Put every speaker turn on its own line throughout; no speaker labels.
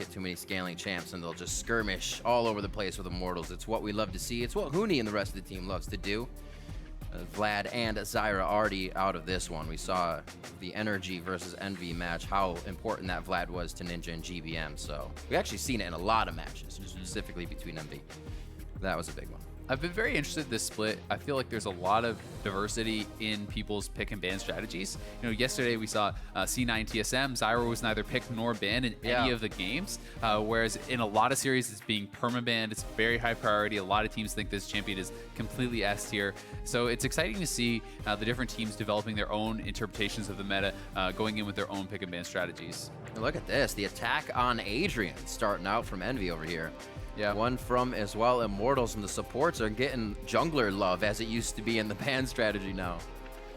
get too many scaling champs and they'll just skirmish all over the place with Immortals. It's what we love to see. It's what Huni and the rest of the team loves to do. Vlad and Zyra already out of this one. We saw the Energy versus Envy match, how important that Vlad was to Ninja and GBM. So we actually seen it in a lot of matches, specifically between Envy. That was a big one.
I've been very interested in this split. I feel like there's a lot of diversity in people's pick and ban strategies. You know, yesterday we saw C9 TSM. Zyra was neither picked nor banned in any of the games, whereas in a lot of series it's being perma-banned. It's very high priority. A lot of teams think this champion is completely S tier. So it's exciting to see the different teams developing their own interpretations of the meta, going in with their own pick and ban strategies.
And look at this, the attack on Adrian starting out from Envy over here.
Yeah.
One from as well Immortals, and the supports are getting jungler love as it used to be in the ban strategy now.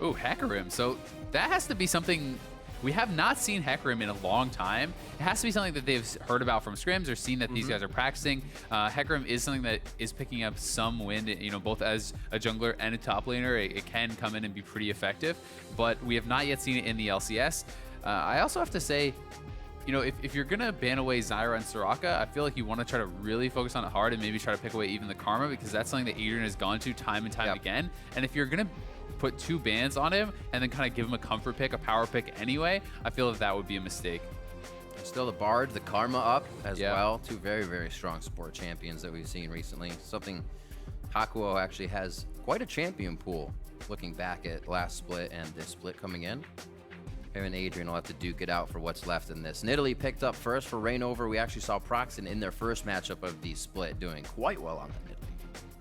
Oh, Hecarim. So that has to be something we have not seen Hecarim in a long time. It has to be something that they've heard about from scrims or seen that these guys are practicing. Hecarim is something that is picking up some wind, you know, both as a jungler and a top laner. It can come in and be pretty effective, but we have not yet seen it in the LCS. I also have to say, you know, if you're going to ban away Zyra and Soraka, I feel like you want to try to really focus on it hard and maybe try to pick away even the Karma, because that's something that Adrian has gone to time and time again. And if you're going to put 2 bans on him and then kind of give him a comfort pick, a power pick anyway, I feel that that would be a mistake.
Still the Bard, the Karma up as well. 2 very, very strong support champions that we've seen recently. Something Hakuho actually has quite a champion pool, looking back at last split and this split coming in. Him and Adrian will have to duke it out for what's left in this. Nidalee picked up first for Reignover. We actually saw Procxin in their first matchup of the split doing quite well on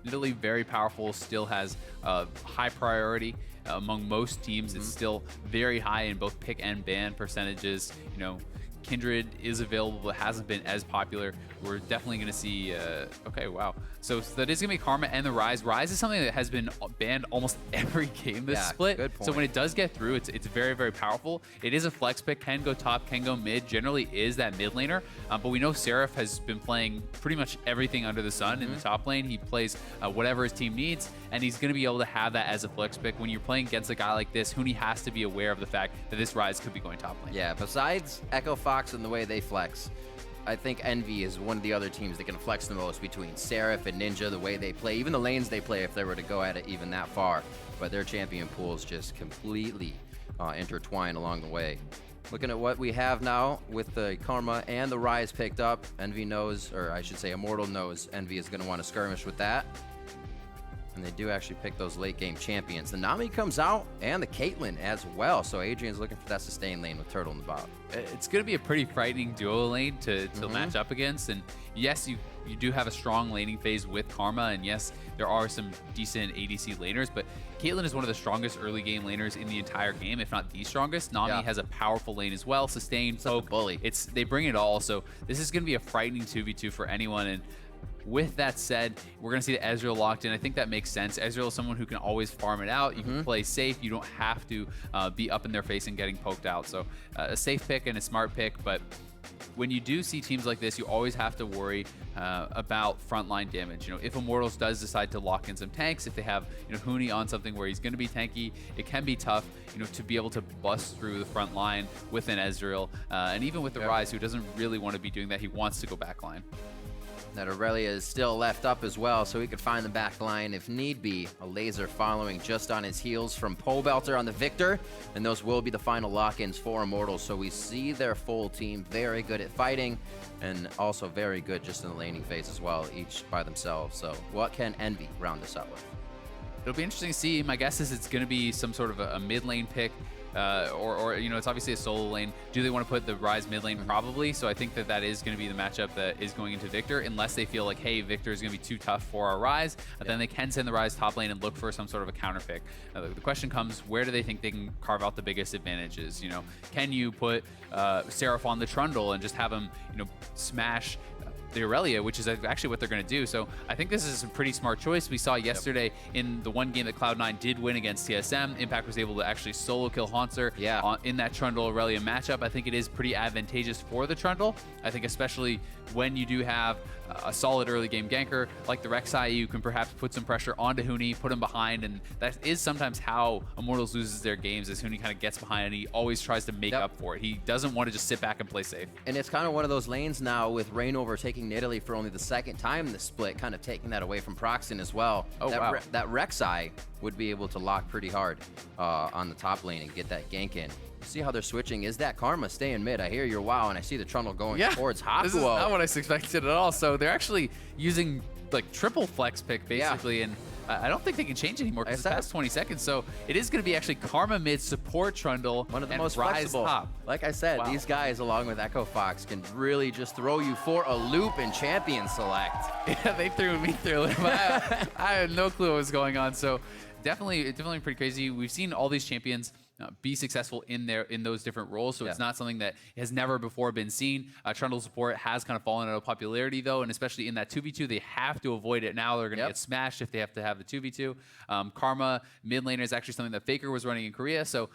the Nidalee.
Nidalee, very powerful, still has high priority among most teams. It's still very high in both pick and ban percentages. You know, Kindred is available, but hasn't been as popular. We're definitely going to see, okay, wow. So that is going to be Karma and the Ryze. Ryze is something that has been banned almost every game this split.
Good point.
So when it does get through, it's very, very powerful. It is a flex pick, can go top, can go mid, generally is that mid laner. But we know Seraph has been playing pretty much everything under the sun in the top lane. He plays whatever his team needs, and he's going to be able to have that as a flex pick. When you're playing against a guy like this, Huni has to be aware of the fact that this Ryze could be going top lane.
Yeah, besides Echo Fox and the way they flex, I think Envy is one of the other teams that can flex the most between Seraph and Ninja, the way they play, even the lanes they play if they were to go at it even that far. But their champion pools just completely intertwine along the way. Looking at what we have now with the Karma and the Ryze picked up, Envy knows, or I should say Immortal knows, Envy is going to want to skirmish with that. And they do actually pick those late game champions. The Nami comes out and the Caitlyn as well. So Adrian's looking for that sustain lane with Turtle in the bottom.
It's going to be a pretty frightening duo lane to match up against. And yes, you do have a strong laning phase with Karma. And yes, there are some decent ADC laners. But Caitlyn is one of the strongest early game laners in the entire game, if not the strongest. Nami has a powerful lane as well. Sustain, poke,
bully.
They bring it all. So this is going to be a frightening 2v2 for anyone. And with that said, we're going to see the Ezreal locked in. I think that makes sense. Ezreal is someone who can always farm it out. You can play safe. You don't have to be up in their face and getting poked out. So a safe pick and a smart pick. But when you do see teams like this, you always have to worry about frontline damage. You know, if Immortals does decide to lock in some tanks, if they have, you know, Huni on something where he's going to be tanky, it can be tough, you know, to be able to bust through the front line with an Ezreal. And even with the Ryze, who doesn't really want to be doing that, he wants to go backline.
That Irelia is still left up as well, so he could find the back line if need be. A laser following just on his heels from Pobelter on the Viktor, and those will be the final lock-ins for Immortals. So we see their full team very good at fighting, and also very good just in the laning phase as well, each by themselves. So what can Envy round us out with?
It'll be interesting to see. My guess is it's going to be some sort of a mid lane pick. Or you know, it's obviously a solo lane. Do they want to put the Ryze mid lane? Probably. So I think that is going to be the matchup that is going into Viktor, unless they feel like, hey, Viktor is going to be too tough for our Ryze. Then they can send the Ryze top lane and look for some sort of a counter pick. The question comes, where do they think they can carve out the biggest advantages? You know, can you put Seraph on the Trundle and just have him, you know, smash the Irelia, which is actually what they're going to do. So I think this is a pretty smart choice. We saw yesterday in the one game that Cloud9 did win against TSM, Impact was able to actually solo kill Haunter in that Trundle Irelia matchup. I think it is pretty advantageous for the Trundle. I think especially when you do have a solid early game ganker like the Rek'sai, you can perhaps put some pressure onto Huni, put him behind, and that is sometimes how Immortals loses their games, is Huni kind of gets behind and he always tries to make up for it. He doesn't want to just sit back and play safe.
And it's kind of one of those lanes now with Reignover taking Nidalee for only the second time in the split, kind of taking that away from Procxin as well.
Oh, wow.
That Rek'sai would be able to lock pretty hard on the top lane and get that gank in. See how they're switching. Is that Karma staying mid? I hear your wow, and I see the Trundle going towards Hakuho.
This is not what I expected at all. So they're actually using like triple flex pick basically, and I don't think they can change anymore because it's past 20 seconds. So it is going to be actually Karma mid, support Trundle,
one of the
and
most
Ryze
flexible.
top.
Like I said, these guys along with Echo Fox can really just throw you for a loop in champion select.
Yeah, they threw me through it. I had no clue what was going on. So definitely pretty crazy. We've seen all these champions be successful in those different roles, so it's not something that has never before been seen. Trundle support has kind of fallen out of popularity though, and especially in that 2v2, they have to avoid it now. They're going to get smashed if they have to have the 2v2. Karma mid laner is actually something that Faker was running in Korea, so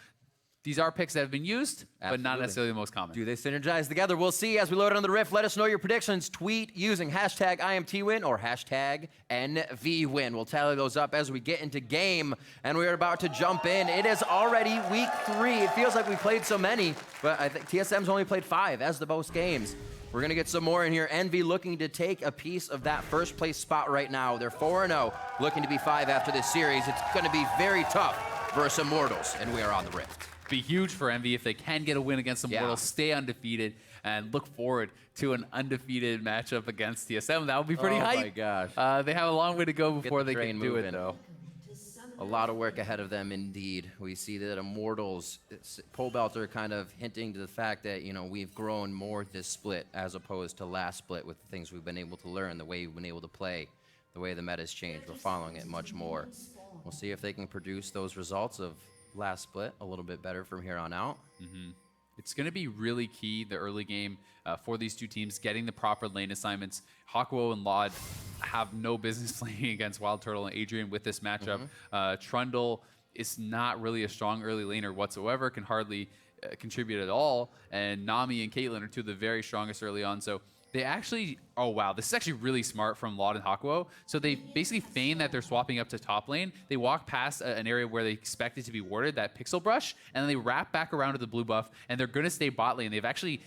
these are picks that have been used, but not necessarily the most common.
Do they synergize together? We'll see as we load on the Rift. Let us know your predictions. Tweet using hashtag IMTWin or hashtag EnVyUs. We'll tally those up as we get into game, and we're about to jump in. It is already week 3. It feels like we played so many, but I think TSM's only played 5 as the most games. We're going to get some more in here. Envy looking to take a piece of that first place spot right now. They're 4-0, looking to be 5 after this series. It's going to be very tough versus Immortals, and we are on the Rift.
Be huge for Envy if they can get a win against Immortals, stay undefeated, and look forward to an undefeated matchup against TSM. That would be pretty hype.
Oh my gosh.
They have a long way to go before they can do it, though.
A lot of work ahead of them, indeed. We see that Immortals, Pobelter kind of hinting to the fact that, you know, we've grown more this split as opposed to last split with the things we've been able to learn, the way we've been able to play, the way the meta's changed. We're following it much more. We'll see if they can produce those results of last split a little bit better from here on out.
It's going to be really key, the early game, for these two teams, getting the proper lane assignments. Hakuho and LOD have no business playing against wildturtle and Adrian with this matchup. Trundle is not really a strong early laner whatsoever, can hardly contribute at all. And Nami and Caitlyn are two of the very strongest early on. So they actually, oh wow, this is actually really smart from LOD and Hakuho. So they basically feign that they're swapping up to top lane. They walk past an area where they expect it to be warded, that pixel brush, and then they wrap back around to the blue buff, and they're going to stay bot lane. They've actually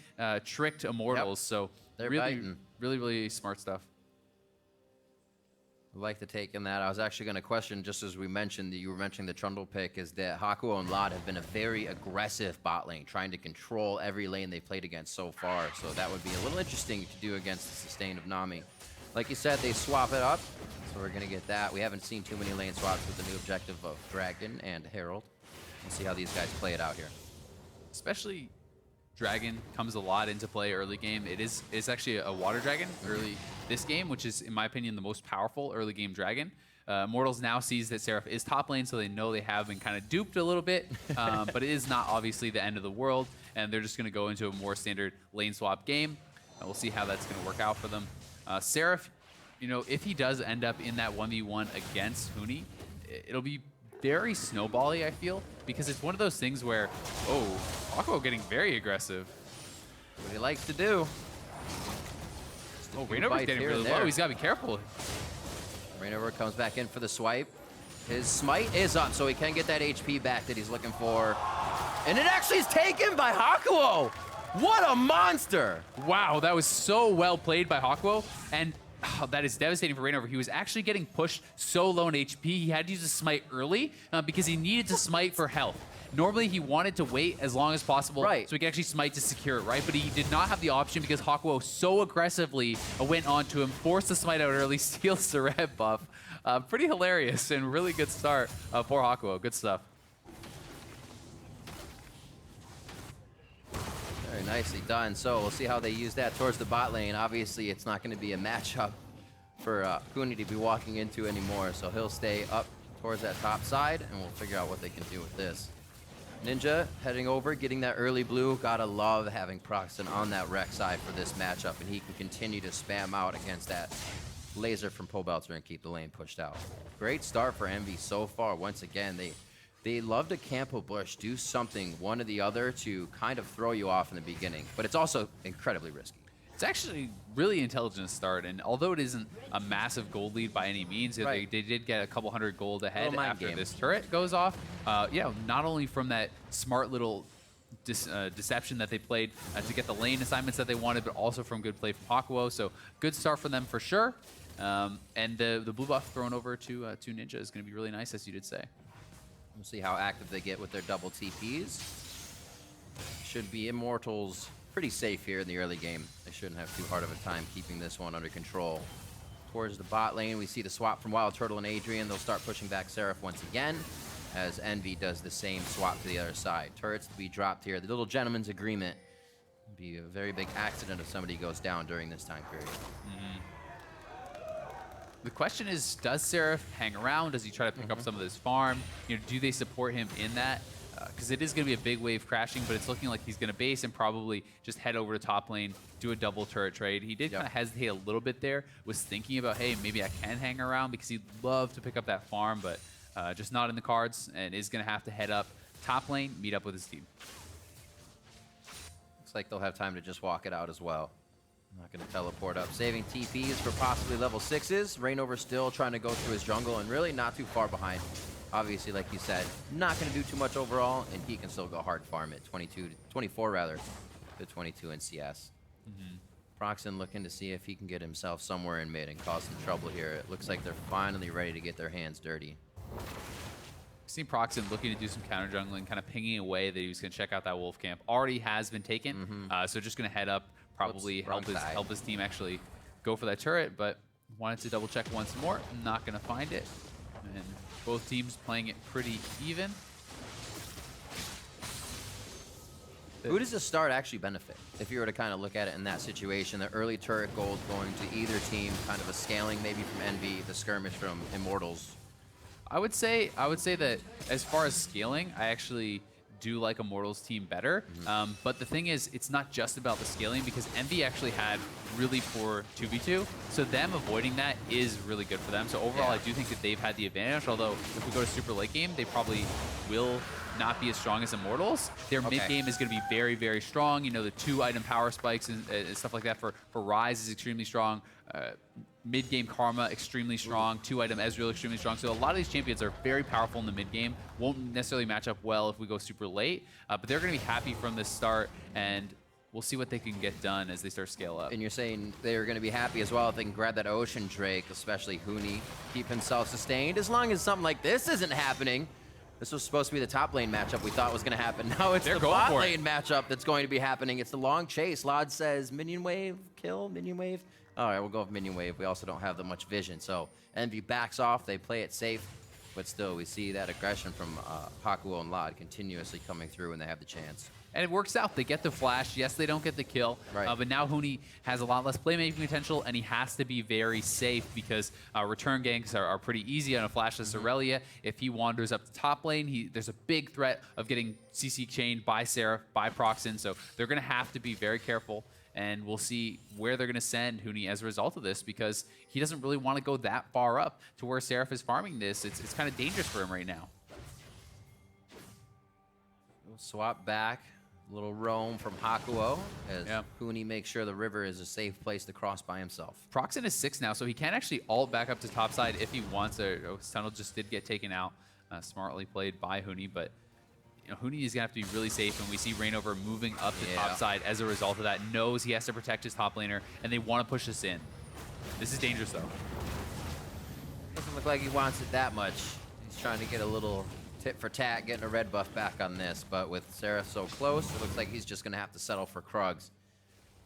tricked Immortals, so
They're
really,
biting.
really smart stuff.
I like the take in that. I was actually going to question, just as we mentioned, that you were mentioning the Trundle pick, is that Hakuho and LOD have been a very aggressive bot lane, trying to control every lane they've played against so far. So that would be a little interesting to do against the sustain of Nami. Like you said, they swap it up, so we're going to get that. We haven't seen too many lane swaps with the new objective of Dragon and Herald. We'll see how these guys play it out here.
Especially Dragon comes a lot into play early game. It's actually a water dragon early this game, which is, in my opinion, the most powerful early game dragon. Immortals now sees that Seraph is top lane, so they know they have been kind of duped a little bit, but it is not obviously the end of the world, and they're just going to go into a more standard lane swap game. We'll see how that's going to work out for them. Seraph, you know, if he does end up in that 1v1 against Huni, it'll be very snowbally, I feel, because it's one of those things where, oh, Hakuho getting very aggressive.
What he likes to do.
Oh, Reignover's getting really low. He's got to be careful.
Reignover comes back in for the swipe. His smite is up, so he can get that HP back that he's looking for. And it actually is taken by Hakuho. What a monster!
Wow, that was so well played by Hakuho, and that is devastating for Reignover. He was actually getting pushed so low in HP, he had to use a smite early because he needed to smite for health. Normally, he wanted to wait as long as possible so he could actually smite to secure it, right? But he did not have the option because Hakuho so aggressively went on to him, forced the smite out early, steals the red buff. Pretty hilarious and really good start for Hakuho. Good stuff.
Very nicely done. So we'll see how they use that towards the bot lane. Obviously, it's not going to be a matchup for Huni to be walking into anymore. So he'll stay up towards that top side, and we'll figure out what they can do with this. Ninja heading over, getting that early blue. Gotta love having Procxin on that Rek'sai for this matchup, and he can continue to spam out against that laser from Pobelter and keep the lane pushed out. Great start for EnVy so far. Once again, they love to camp a bush, do something, one or the other, to kind of throw you off in the beginning, but it's also incredibly risky.
It's actually really intelligent start, and although it isn't a massive gold lead by any means, they did get a couple hundred gold ahead after this turret goes off. Yeah, not only from that smart little deception that they played to get the lane assignments that they wanted, but also from good play from Hakuho. So good start for them for sure. And the blue buff thrown over to Ninja is going to be really nice, as you did say.
We'll see how active they get with their double TPs. Should be Immortals pretty safe here in the early game. They shouldn't have too hard of a time keeping this one under control. Towards the bot lane, we see the swap from wildturtle and Adrian. They'll start pushing back Seraph once again, as EnVy does the same swap to the other side. Turrets to be dropped here. The little gentleman's agreement would be a very big accident if somebody goes down during this time period.
The question is, does Seraph hang around? Does he try to pick up some of this farm? You know, do they support him in that? Because it is going to be a big wave crashing, but it's looking like he's going to base and probably just head over to top lane, do a double turret trade. He did kind of hesitate a little bit there, was thinking about, hey, maybe I can hang around because he'd love to pick up that farm, but just not in the cards, and is going to have to head up top lane, meet up with his team.
Looks like they'll have time to just walk it out as well. Not going to teleport up. Saving TPs for possibly level 6s. Reignover still trying to go through his jungle and really not too far behind. Obviously, like you said, not going to do too much overall, and he can still go hard farm it. 24 rather, to 22 in CS. Procxin looking to see if he can get himself somewhere in mid and cause some trouble here. It looks like they're finally ready to get their hands dirty.
I've seen Procxin looking to do some counter jungling, kind of pinging away that he was going to check out that wolf camp. Already has been taken, so just going to head up, probably help his team actually go for that turret, but wanted to double check once more. Not going to find it. And both teams playing it pretty even.
Who does this start actually benefit? If you were to kind of look at it in that situation, the early turret gold going to either team, kind of a scaling maybe from EnVy, the skirmish from Immortals.
I would say that as far as scaling, I actually do like Immortals team better. But the thing is, it's not just about the scaling, because EnVy actually had really poor 2v2. So them avoiding that is really good for them. So overall, I do think that they've had the advantage. Although if we go to super late game, they probably will not be as strong as Immortals. Their mid game is going to be very, very strong. You know, the 2-item power spikes and stuff like that for Ryze is extremely strong. Mid-game Karma, extremely strong. 2-item Ezreal, extremely strong. So a lot of these champions are very powerful in the mid-game. Won't necessarily match up well if we go super late. But they're going to be happy from this start, and we'll see what they can get done as they start to scale up.
And you're saying they're going to be happy as well if they can grab that Ocean Drake, especially Huni, keep himself sustained. As long as something like this isn't happening. This was supposed to be the top lane matchup we thought was going to happen. Now it's the bot lane matchup that's going to be happening. It's the long chase. LOD says minion wave, kill, minion wave. All right, we'll go with minion wave. We also don't have that much vision. So EnVy backs off. They play it safe. But still, we see that aggression from Hakuho and LOD continuously coming through when they have the chance.
And it works out. They get the flash. Yes, they don't get the kill. But now Huni has a lot less playmaking potential, and he has to be very safe because return ganks are pretty easy on a flashless Irelia. If he wanders up the top lane, there's a big threat of getting CC chained by Seraph, by Procxin. So they're going to have to be very careful. And we'll see where they're going to send Huni as a result of this, because he doesn't really want to go that far up to where Seraph is farming this. It's kind of dangerous for him right now.
We'll swap back. A little roam from Hakuho as Huni makes sure the river is a safe place to cross by himself.
Procxin is 6 now, so he can actually ult back up to top side if he wants. His tunnel just did get taken out. Smartly played by Huni, but Huni is going to have to be really safe, and we see Reignover moving up the top side as a result of that. Knows he has to protect his top laner, and they want to push this in. This is dangerous, though.
Doesn't look like he wants it that much. He's trying to get a little tit for tat, getting a red buff back on this, but with Seraph so close, it looks like he's just going to have to settle for Krugs.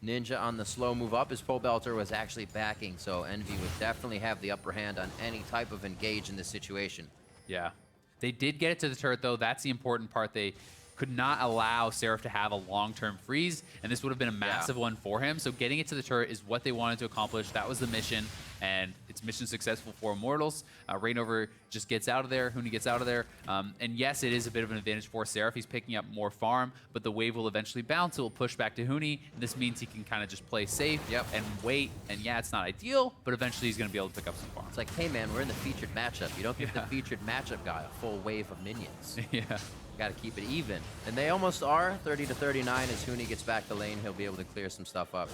Ninja on the slow move up as Pobelter was actually backing, so EnVy would definitely have the upper hand on any type of engage in this situation.
Yeah. They did get it to the turret, though. That's the important part. They could not allow Seraph to have a long-term freeze, and this would have been a massive one for him. So getting it to the turret is what they wanted to accomplish. That was the mission. and it's mission successful for Immortals. Reignover just gets out of there, Huni gets out of there, and yes, it is a bit of an advantage for Seraph. He's picking up more farm, but the wave will eventually bounce. It will push back to Huni, and this means he can kind of just play safe and wait, and yeah, it's not ideal, but eventually he's going to be able to pick up some farm.
It's like, hey man, we're in the featured matchup. You don't give the featured matchup guy a full wave of minions.
Yeah.
Got to keep it even. And they almost are, 30 to 39. As Huni gets back to lane, he'll be able to clear some stuff up.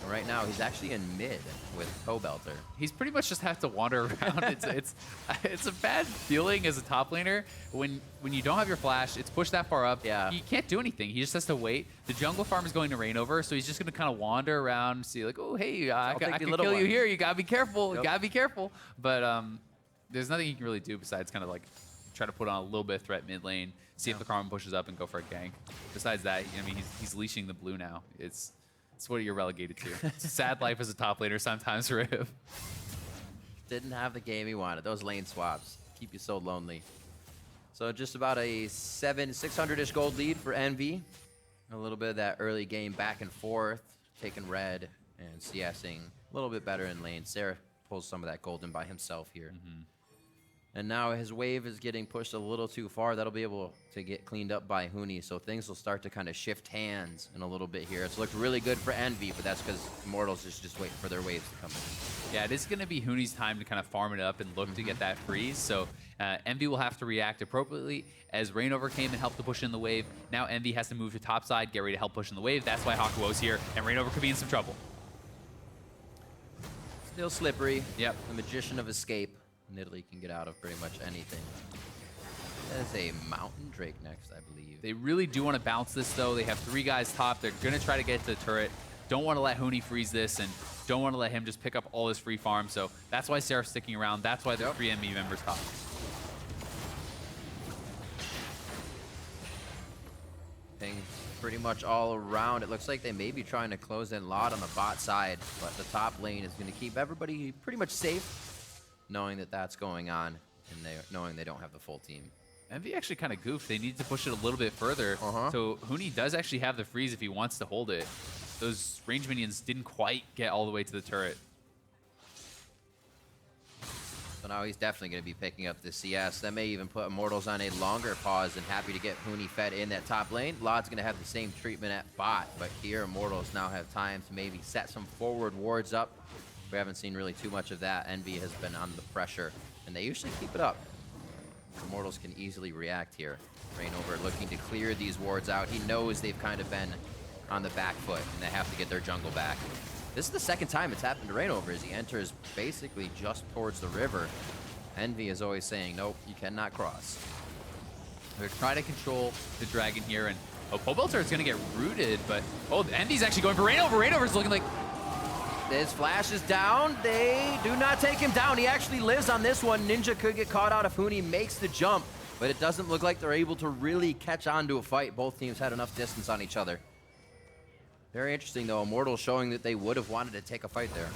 And right now, he's actually in mid with Pobelter.
He's pretty much just have to wander around. It's a bad feeling as a top laner when you don't have your flash. It's pushed that far up.
Yeah.
He can't do anything. He just has to wait. The jungle farm is going to Reignover, so he's just going to kind of wander around and see like, oh, hey, I can kill you here. You got to be careful. You got to be careful. But there's nothing you can really do besides kind of like try to put on a little bit of threat mid lane, see if the Karma pushes up and go for a gank. Besides that, I mean, he's leashing the blue now. It's what you're relegated to. It's a sad life as a top laner sometimes for him.
Didn't have the game he wanted. Those lane swaps keep you so lonely. So just about a 600-ish gold lead for EnVy. A little bit of that early game back and forth, taking red and CSing a little bit better in lane. Seraph pulls some of that golden by himself here. And now his wave is getting pushed a little too far. That'll be able to get cleaned up by Huni, so things will start to kind of shift hands in a little bit here. It's looked really good for EnVy, but that's because Immortals is just waiting for their waves to come in.
Yeah, it is going to be Huni's time to kind of farm it up and look to get that freeze. So EnVy will have to react appropriately. As Reignover came and helped to push in the wave, now EnVy has to move to top side, get ready to help push in the wave. That's why Hakuho's here, and Reignover could be in some trouble.
Still slippery.
Yep.
The Magician of Escape. Nidalee can get out of pretty much anything. That is a Mountain Drake next, I believe.
They really do want to bounce this, though. They have 3 guys top. They're going to try to get to the turret. Don't want to let Huni freeze this, and don't want to let him just pick up all his free farm. So that's why Seraph's sticking around. That's why the 3 EnVy members top.
Things pretty much all around. It looks like they may be trying to close in LOD on the bot side, but the top lane is going to keep everybody pretty much safe, knowing that that's going on, and knowing they don't have the full team.
EnVy actually kind of goofed. They need to push it a little bit further. So Huni does actually have the freeze if he wants to hold it. Those range minions didn't quite get all the way to the turret.
So now he's definitely going to be picking up the CS. That may even put Immortals on a longer pause, and happy to get Huni fed in that top lane. LOD's going to have the same treatment at bot, but here Immortals now have time to maybe set some forward wards up. We haven't seen really too much of that. EnVy has been on the pressure, and they usually keep it up. Immortals can easily react here. Reignover looking to clear these wards out. He knows they've kind of been on the back foot, and they have to get their jungle back. This is the second time it's happened to Reignover as he enters basically just towards the river. EnVy is always saying, nope, you cannot cross.
They're trying to control the dragon here, and Pobelter is going to get rooted, but EnVy's actually going for Reignover. Reignover's looking like...
His flash is down. They do not take him down. He actually lives on this one. Ninja could get caught out if Huni makes the jump, but it doesn't look like they're able to really catch on to a fight. Both teams had enough distance on each other. Very interesting, though. Immortals showing that they would have wanted to take a fight there.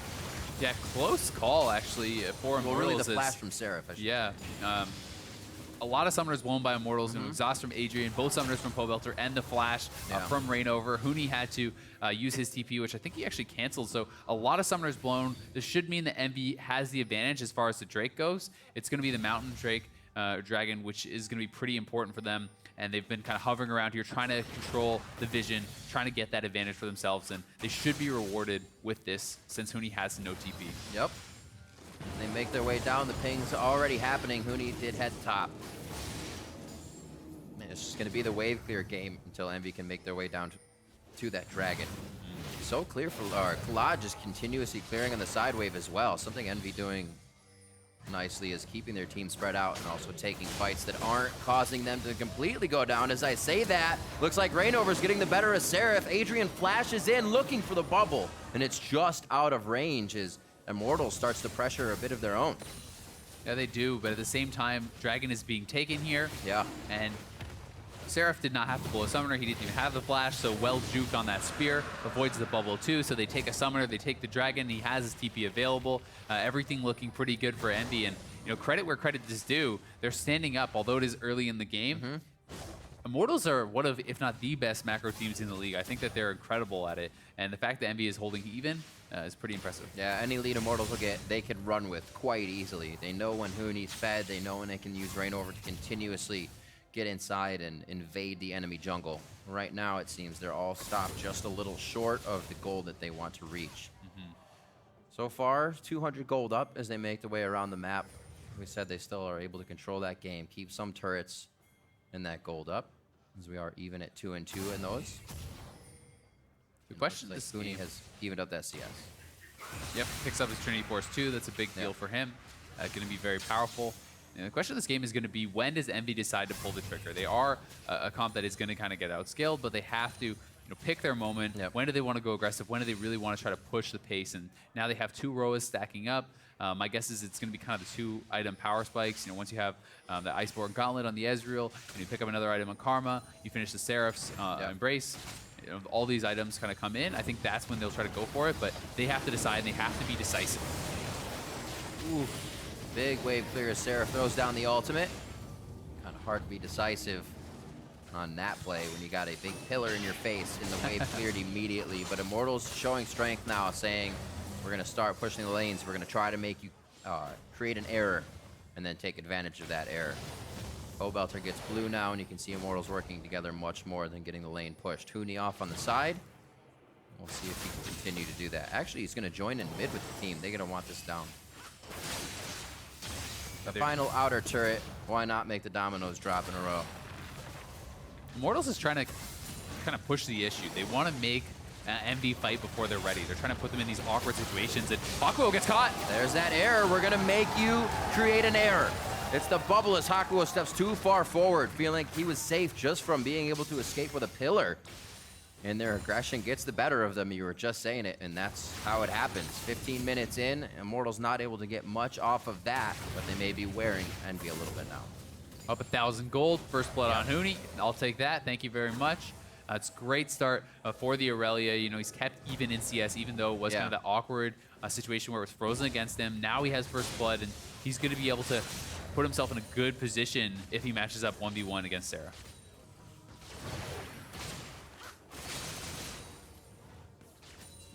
Yeah, close call, actually, for Immortals.
Well, really the flash from Seraph.
Yeah. A lot of summoners blown by Immortals, and exhaust from Adrian, both summoners from Pobelter, and the flash from Reignover. Huni had to use his TP, which I think he actually canceled. So a lot of summoners blown. This should mean that EnVy has the advantage as far as the Drake goes. It's going to be the Mountain Drake Dragon, which is going to be pretty important for them. And they've been kind of hovering around here, trying to control the vision, trying to get that advantage for themselves. And they should be rewarded with this, since Huni has no TP.
Yep. They make their way down. The ping's already happening. Huni did head top. Man, it's just going to be the wave clear game until EnVy can make their way down to that dragon. So clear for LOD, just continuously clearing on the side wave as well. Something EnVy doing nicely is keeping their team spread out and also taking fights that aren't causing them to completely go down. As I say that, looks like Reignover's getting the better of Seraph. Adrian flashes in looking for the bubble, and it's just out of range as Immortals starts to pressure a bit of their own.
Yeah, they do, but at the same time, Dragon is being taken here.
Yeah.
And Seraph did not have to pull a summoner. He didn't even have the flash, so well juked on that spear. Avoids the bubble too, so they take a summoner, they take the dragon, he has his TP available. Everything looking pretty good for EnVy, and credit where credit is due. They're standing up, although it is early in the game. Immortals are one of, if not the best macro teams in the league. I think that they're incredible at it, and the fact that EnVy is holding even is pretty impressive.
Yeah, any lead Immortals will get, they can run with quite easily. They know when Huni's fed, they know when they can use Reignover to continuously get inside and invade the enemy jungle. Right now, it seems they're all stopped just a little short of the goal that they want to reach. So far, 200 gold up as they make their way around the map. We said they still are able to control that game, keep some turrets and that gold up, as we are even at 2 and 2 in those.
The question
is, Huni has evened up that CS.
Yep, picks up his Trinity Force too. That's a big deal for him. Going to be very powerful. And the question of this game is going to be, when does EnVy decide to pull the trigger? They are a comp that is going to kind of get outscaled, but they have to pick their moment. When do they want to go aggressive? When do they really want to try to push the pace? And now they have 2 Roas stacking up. My guess is it's going to be kind of the 2-item power spikes. Once you have the Iceborne Gauntlet on the Ezreal, and you pick up another item on Karma, you finish the Seraph's Embrace. All these items kind of come in. I think that's when they'll try to go for it, but they have to decide, and they have to be decisive.
Ooh, big wave clear as Seraph throws down the ultimate. Kind of hard to be decisive on that play when you got a big pillar in your face and the wave cleared immediately. But Immortals showing strength now, saying, we're going to start pushing the lanes. We're going to try to make you create an error and then take advantage of that error. Pobelter gets blue now, and you can see Immortals working together much more than getting the lane pushed. Huni off on the side. We'll see if he can continue to do that. Actually, he's going to join in mid with the team. They're going to want this down. The final outer turret. Why not make the dominoes drop in a row?
Immortals is trying to kind of push the issue. They want to make EnVy fight before they're ready. They're trying to put them in these awkward situations, and Hakuho gets caught.
There's that error. We're going to make you create an error. It's the bubble as Hakuho steps too far forward, feeling like he was safe just from being able to escape with a pillar. And their aggression gets the better of them. You were just saying it, and that's how it happens. 15 minutes in, Immortals not able to get much off of that, but they may be wearing EnVy a little bit now.
Up 1,000 gold, first blood on Huni. I'll take that. Thank you very much. It's a great start for the Irelia. He's kept even in CS, even though it was kind of that awkward situation where it was frozen against him. Now he has first blood, and he's going to be able to put himself in a good position if he matches up 1v1 against Seraph.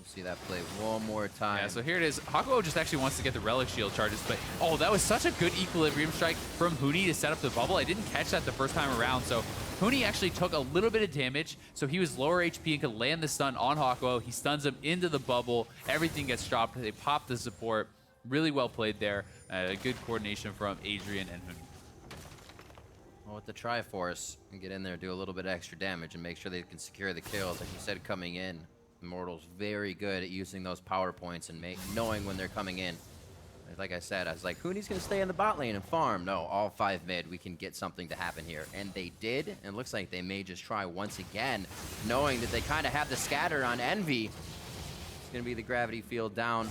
See that play one more time.
Yeah, so here it is. Hakuho just actually wants to get the Relic Shield charges, but oh, that was such a good equilibrium strike from Huni to set up the bubble. I didn't catch that the first time around, so Huni actually took a little bit of damage, so he was lower HP and could land the stun on Hakuho. He stuns him into the bubble. Everything gets dropped. They pop the support. Really well played there. Good coordination from Adrian and Huni.
Well, with the Triforce, and get in there, do a little bit of extra damage, and make sure they can secure the kills. Like you said, coming in, Immortals very good at using those power points and knowing when they're coming in. Like I said, I was like, Huni's going to stay in the bot lane and farm. No, all 5 mid, we can get something to happen here. And they did, and it looks like they may just try once again, knowing that they kind of have the scatter on EnVy. It's going to be the gravity field down.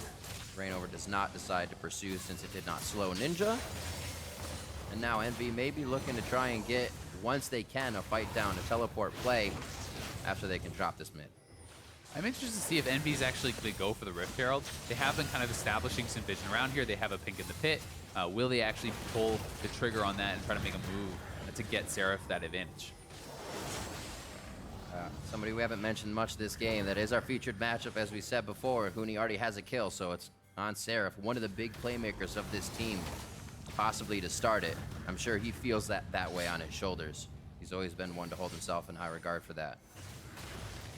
Reignover does not decide to pursue since it did not slow Ninja. And now EnVy may be looking to try and get, once they can, a fight down, a teleport play after they can drop this mid.
I'm interested to see if EnVy's actually going to go for the Rift Herald. They have been kind of establishing some vision around here. They have a pink in the pit. Will they actually pull the trigger on that and try to make a move to get Seraph that advantage?
Somebody we haven't mentioned much this game. That is our featured matchup, as we said before. Huni already has a kill, so it's on Seraph, one of the big playmakers of this team, possibly to start it. I'm sure he feels that way on his shoulders. He's always been one to hold himself in high regard for that.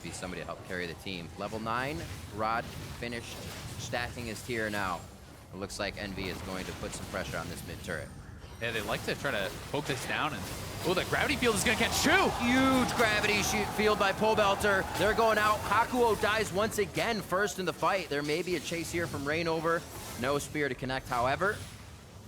Be somebody to help carry the team. Level 9, Rod finished stacking his tier now. It looks like EnVy is going to put some pressure on this mid turret.
Yeah, they like to try to poke this down, and oh, the gravity field is going to catch 2!
Huge gravity field by Pobelter. They're going out. Hakuho dies once again first in the fight. There may be a chase here from Reignover. No spear to connect, however.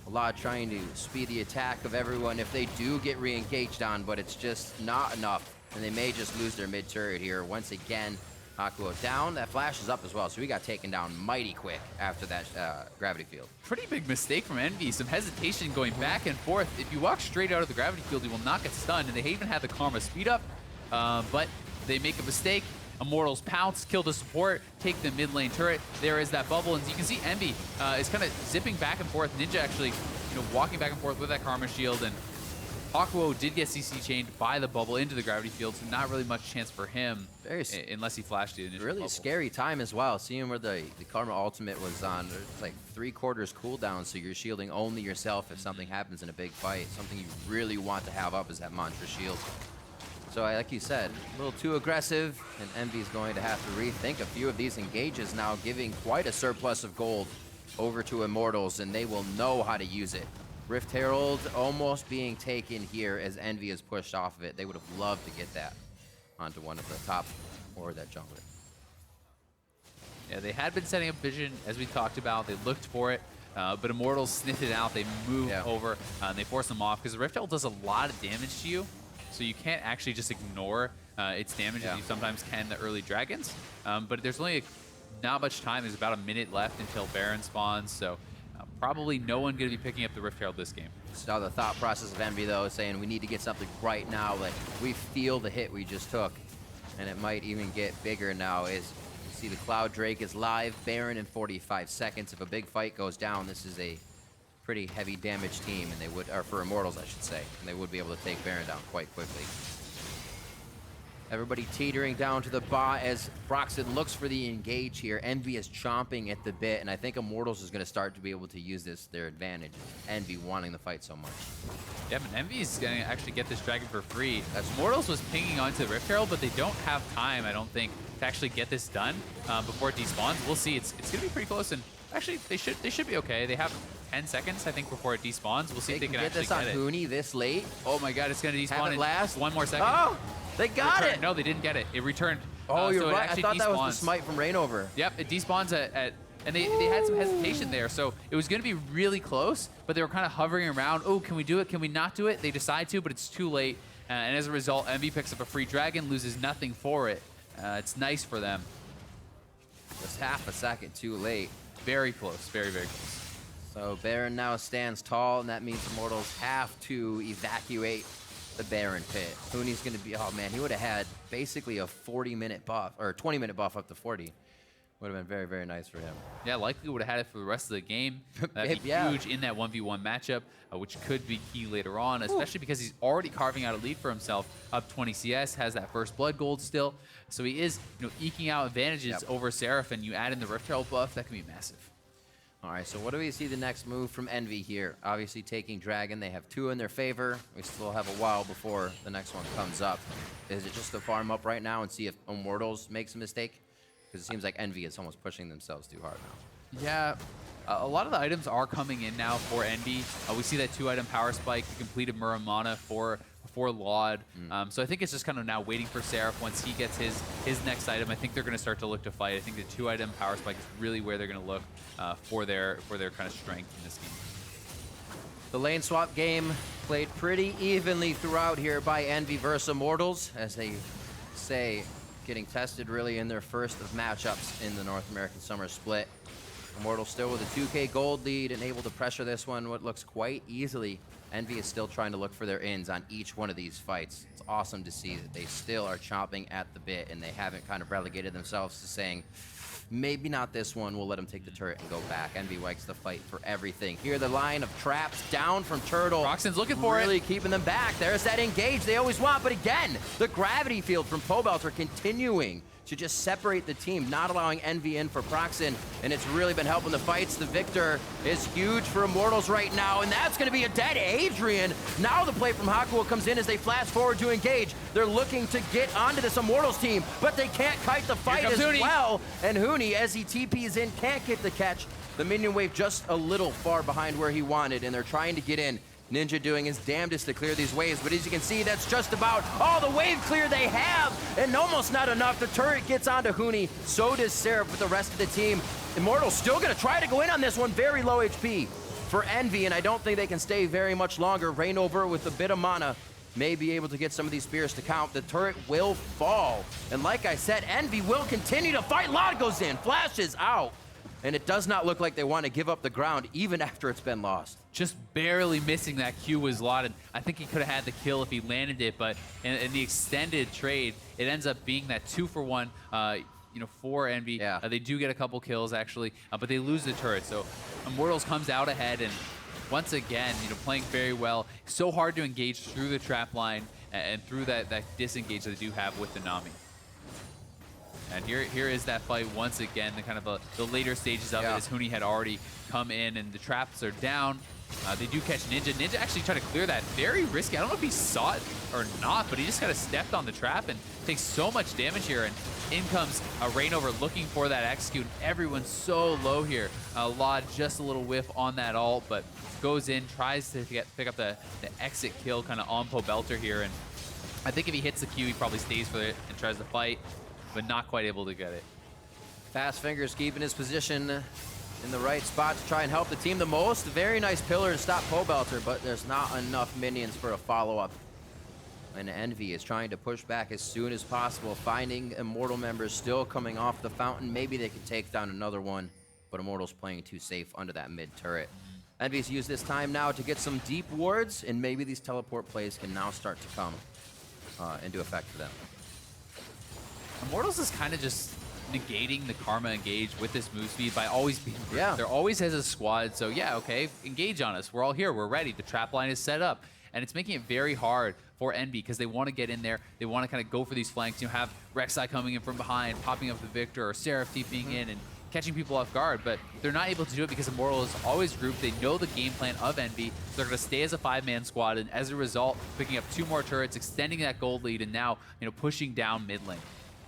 LOD trying to speed the attack of everyone if they do get re-engaged on, but it's just not enough. And they may just lose their mid turret here. Once again, Hakuho down. That flash is up as well, so we got taken down mighty quick after that gravity field.
Pretty big mistake from EnVy. Some hesitation going back and forth. If you walk straight out of the gravity field, you will not get stunned. And they even had the Karma speed up, but they make a mistake. Immortals pounce, kill the support, take the mid lane turret. There is that bubble, and you can see EnVy is kind of zipping back and forth. Ninja actually, walking back and forth with that Karma shield, and Hakuho did get CC chained by the bubble into the gravity field, so not really much chance for him unless he flashed the initial
Really
bubble.
scary time as well. Seeing where the Karma ultimate was on, it's like 3/4 cooldown, so you're shielding only yourself if something happens in a big fight. Something you really want to have up is that mantra shield. So like you said, a little too aggressive, and EnVy's going to have to rethink a few of these engages now, giving quite a surplus of gold over to Immortals, and they will know how to use it. Rift Herald almost being taken here as EnVy is pushed off of it. They would have loved to get that onto one of the top or that jungler.
Yeah, they had been setting up vision, as we talked about. They looked for it, but Immortals sniffed it out. They moved over, and they forced them off, because the Rift Herald does a lot of damage to you, so you can't actually just ignore its damage as you sometimes can the early dragons. But there's only not much time. There's about a minute left until Baron spawns, so probably no one going to be picking up the Rift Herald this game.
Saw the thought process of EnVy though, saying we need to get something right now. Like, we feel the hit we just took, and it might even get bigger now. As you see, the Cloud Drake is live, Baron in 45 seconds. If a big fight goes down, this is a pretty heavy damage team, and they would, or for Immortals I should say, and they would be able to take Baron down quite quickly. Everybody teetering down to the bot as Procxin looks for the engage here. EnVy is chomping at the bit, and I think Immortals is going to start to be able to use this their advantage. EnVy wanting the fight so much.
Yeah, but EnVy is going to actually get this dragon for free. Immortals was pinging onto the Rift Herald, but they don't have time, I don't think, to actually get this done before it despawns. We'll see. It's going to be pretty close, and actually they should be okay. They have 10 seconds, I think, before it despawns. We'll see if they can actually get
this on Huni this late.
Oh my God, it's going to despawn
Have it last.
1 more second.
Oh, they got it.
No, they didn't get it. It returned.
Oh, you're
so
right. I thought that was the smite from Reignover.
Yep, it despawns at and they had some hesitation there, so it was going to be really close, but they were kind of hovering around. Oh, can we do it? Can we not do it? They decide to, but it's too late. And as a result, EnVy picks up a free dragon, loses nothing for it. It's nice for them.
Just half a second too late.
Very close. Very, very close.
So Baron now stands tall, and that means Immortals have to evacuate the Baron pit. Huni's going to be, oh man, he would have had basically a 40-minute buff, or 20-minute buff up to 40. Would have been very, very nice for him.
Yeah, likely would have had it for the rest of the game. That'd be huge in that 1v1 matchup, which could be key later on, especially because he's already carving out a lead for himself. Up 20 CS, has that first blood gold still. So he is, eking out advantages over Seraph, and you add in the Rift Herald buff, that can be massive.
All right, so what do we see the next move from EnVy here? Obviously taking Dragon. They have 2 in their favor. We still have a while before the next one comes up. Is it just to farm up right now and see if Immortals makes a mistake? Because it seems like EnVy is almost pushing themselves too hard now.
Yeah, a lot of the items are coming in now for EnVy. We see that 2-item power spike, the completed Muramana for LOD. So I think it's just kind of now waiting for Seraph. Once he gets his next item, I think they're going to start to look to fight. I think the 2-item power spike is really where they're going to look for their kind of strength in this game.
The lane swap game played pretty evenly throughout here by EnVy versus Immortals, as they say, getting tested really in their first of matchups in the North American Summer Split. Immortals still with a 2K gold lead and able to pressure this one what looks quite easily. EnVy is still trying to look for their ins on each one of these fights. It's awesome to see that they still are chomping at the bit, and they haven't kind of relegated themselves to saying, maybe not this one, we'll let them take the turret and go back. EnVy likes to fight for everything. Here the line of traps down from Turtle.
Procxin's looking for it.
Really keeping them back. There's that engage they always want, but again, the gravity field from Pobelter continuing to just separate the team, not allowing EnVy in for Procxin, and it's really been helping the fights. The Viktor is huge for Immortals right now, and that's gonna be a dead Adrian. Now the play from Hakuho comes in as they flash forward to engage. They're looking to get onto this Immortals team, but they can't kite the fight as
Huni.
well. And Huni, as he TPs in, can't get the catch. The minion wave just a little far behind where he wanted, and they're trying to get in. Ninja doing his damnedest to clear these waves, but as you can see, that's just about all the wave clear they have, and almost not enough. The turret gets onto Huni, so does Seraph with the rest of the team. Immortals still gonna try to go in on this one, very low HP for EnVy, and I don't think they can stay very much longer. Reignover with a bit of mana may be able to get some of these spears to count. The turret will fall, and like I said, EnVy will continue to fight. LOD goes in, flashes out. And it does not look like they want to give up the ground even after it's been lost.
Just barely missing that Q was LOD, and I think he could have had the kill if he landed it, but in the extended trade, it ends up being that 2-for-1 for EnVy.
Yeah.
They do get a couple kills, actually, but they lose the turret. So Immortals comes out ahead, and once again, playing very well. So hard to engage through the trap line and through that disengage that they do have with the Nami. And here is that fight once again, the kind of the later stages of it, as Huni had already come in and the traps are down. They do catch Ninja. Ninja actually tried to clear that. Very risky. I don't know if he saw it or not, but he just kind of stepped on the trap and takes so much damage here. And in comes a Reignover looking for that execute. Everyone's so low here. LOD just a little whiff on that ult, but goes in, tries to pick up the exit kill kind of on Pobelter here. And I think if he hits the Q, he probably stays for it and tries to fight, but not quite able to get it.
Fast Fingers keeping his position in the right spot to try and help the team the most. Very nice pillar to stop Pobelter, but there's not enough minions for a follow-up. And Envy is trying to push back as soon as possible, finding Immortal members still coming off the fountain. Maybe they can take down another one, but Immortal's playing too safe under that mid turret. Envy's used this time now to get some deep wards, and maybe these teleport plays can now start to come into effect for them.
Immortals is kind of just negating the Karma engage with this move speed by always being They're always as a squad, so yeah, okay, engage on us. We're all here, we're ready. The trap line is set up. And it's making it very hard for Envy because they want to get in there. They want to kind of go for these flanks. Have Rek'sai coming in from behind, popping up the Viktor, or Seraph TPing in and catching people off guard. But they're not able to do it because Immortal is always grouped. They know the game plan of Envy. So they're going to stay as a 5-man squad. And as a result, picking up 2 more turrets, extending that gold lead, and now pushing down mid lane.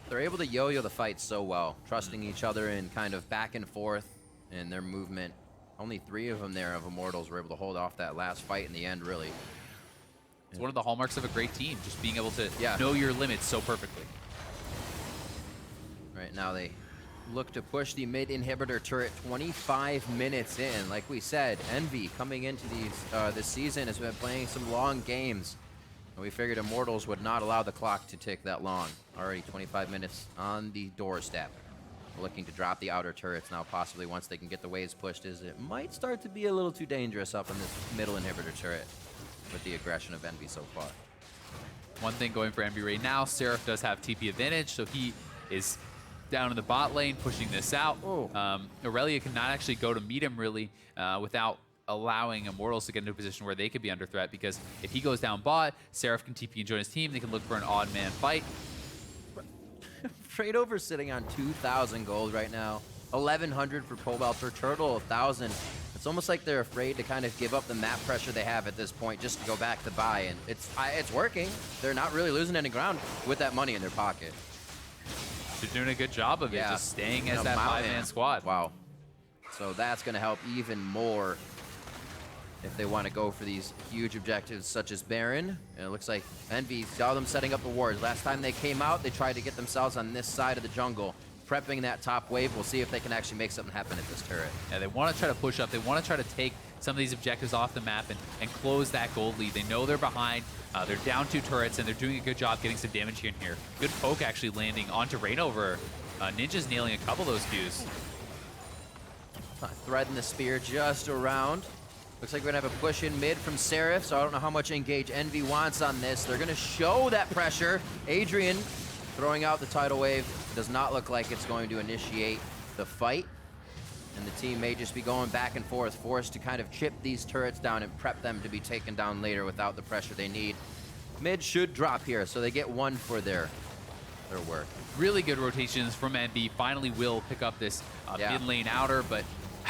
They're able to yo-yo the fight so well, trusting each other and kind of back and forth in their movement. Only 3 of them there of Immortals were able to hold off that last fight in the end, really.
It's one of the hallmarks of a great team, just being able to know your limits so perfectly.
Right now they look to push the mid inhibitor turret 25 minutes in. Like we said, Envy coming into this season has been playing some long games. And we figured Immortals would not allow the clock to tick that long. Already 25 minutes on the doorstep. Looking to drop the outer turrets now, possibly once they can get the waves pushed, as it might start to be a little too dangerous up in this middle inhibitor turret with the aggression of Envy so far.
One thing going for Envy right now, Seraph does have TP advantage, so he is down in the bot lane pushing this out. Irelia cannot actually go to meet him really without allowing Immortals to get into a position where they could be under threat, because if he goes down bot, Seraph can TP and join his team. They can look for an odd man fight.
Reignover sitting on 2,000 gold right now. 1,100 for Pobelter, Turtle 1,000. It's almost like they're afraid to kind of give up the map pressure they have at this point just to go back to buy, and it's working. They're not really losing any ground with that money in their pocket.
They're doing a good job of it, just staying as that 5-man squad.
Wow. So that's going to help even more if they want to go for these huge objectives such as Baron. And it looks like Envy saw them setting up the wards. Last time they came out, they tried to get themselves on this side of the jungle, prepping that top wave. We'll see if they can actually make something happen at this turret.
Yeah, they want to try to push up. They want to try to take some of these objectives off the map and close that gold lead. They know they're behind. They're down 2 turrets, and they're doing a good job getting some damage here and here. Good poke actually landing onto Reignover. Ninja's nailing a couple of those Qs.
Threading the spear just around. Looks like we're going to have a push in mid from Seraph, so I don't know how much engage Envy wants on this. They're going to show that pressure. Adrian throwing out the tidal wave. Does not look like it's going to initiate the fight. And the team may just be going back and forth, forced to kind of chip these turrets down and prep them to be taken down later without the pressure they need. Mid should drop here, so they get 1 for their work.
Really good rotations from Envy. Finally will pick up this mid lane outer, but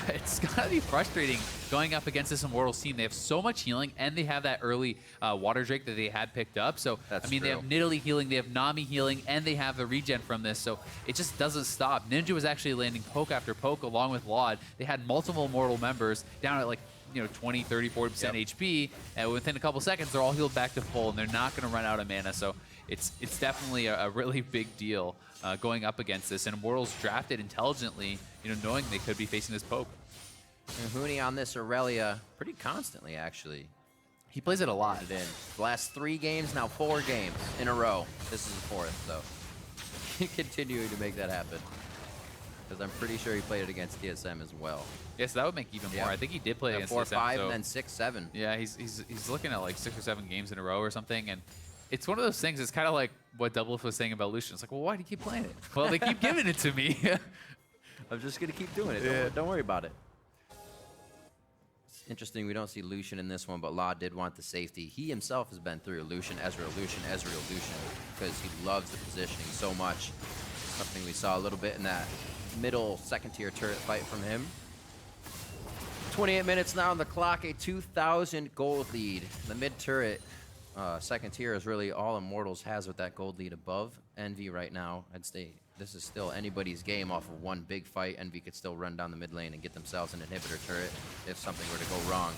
it's gotta be frustrating going up against this Immortals team. They have so much healing, and they have that early Water Drake that they had picked up. So, I mean, they have Nidalee healing, they have Nami healing, and they have the regen from this. So it just doesn't stop. Ninja was actually landing poke after poke along with LOD. They had multiple Immortal members down at like 20, 30, 40% HP, and within a couple seconds, they're all healed back to full, and they're not going to run out of mana. So it's definitely a really big deal going up against this. And Immortals drafted intelligently, knowing they could be facing this poke.
And Huni on this Irelia pretty constantly, actually.
He plays it a lot.
The last 3 games, now 4 games in a row. This is the 4th, so continuing to make that happen. Because I'm pretty sure he played it against TSM as well.
Yes, that would make even more. I think he did play against
4,
TSM.
5, and then 6, 7.
Yeah, he's looking at like 6 or 7 games in a row or something, and it's one of those things. It's kind of like what Doublelift was saying about Lucian. It's like, well, why do you keep playing it? Well, they keep giving it to me.
I'm just gonna keep doing it. Don't worry about it. Interesting, we don't see Lucian in this one, but LOD did want the safety. He himself has been through Lucian, Ezreal, because he loves the positioning so much. Something we saw a little bit in that middle second-tier turret fight from him. 28 minutes now on the clock, a 2,000 gold lead. The mid-turret second tier is really all Immortals has with that gold lead above Envy right now. I'd say this is still anybody's game off of one big fight. Envy could still run down the mid lane and get themselves an inhibitor turret if something were to go wrong.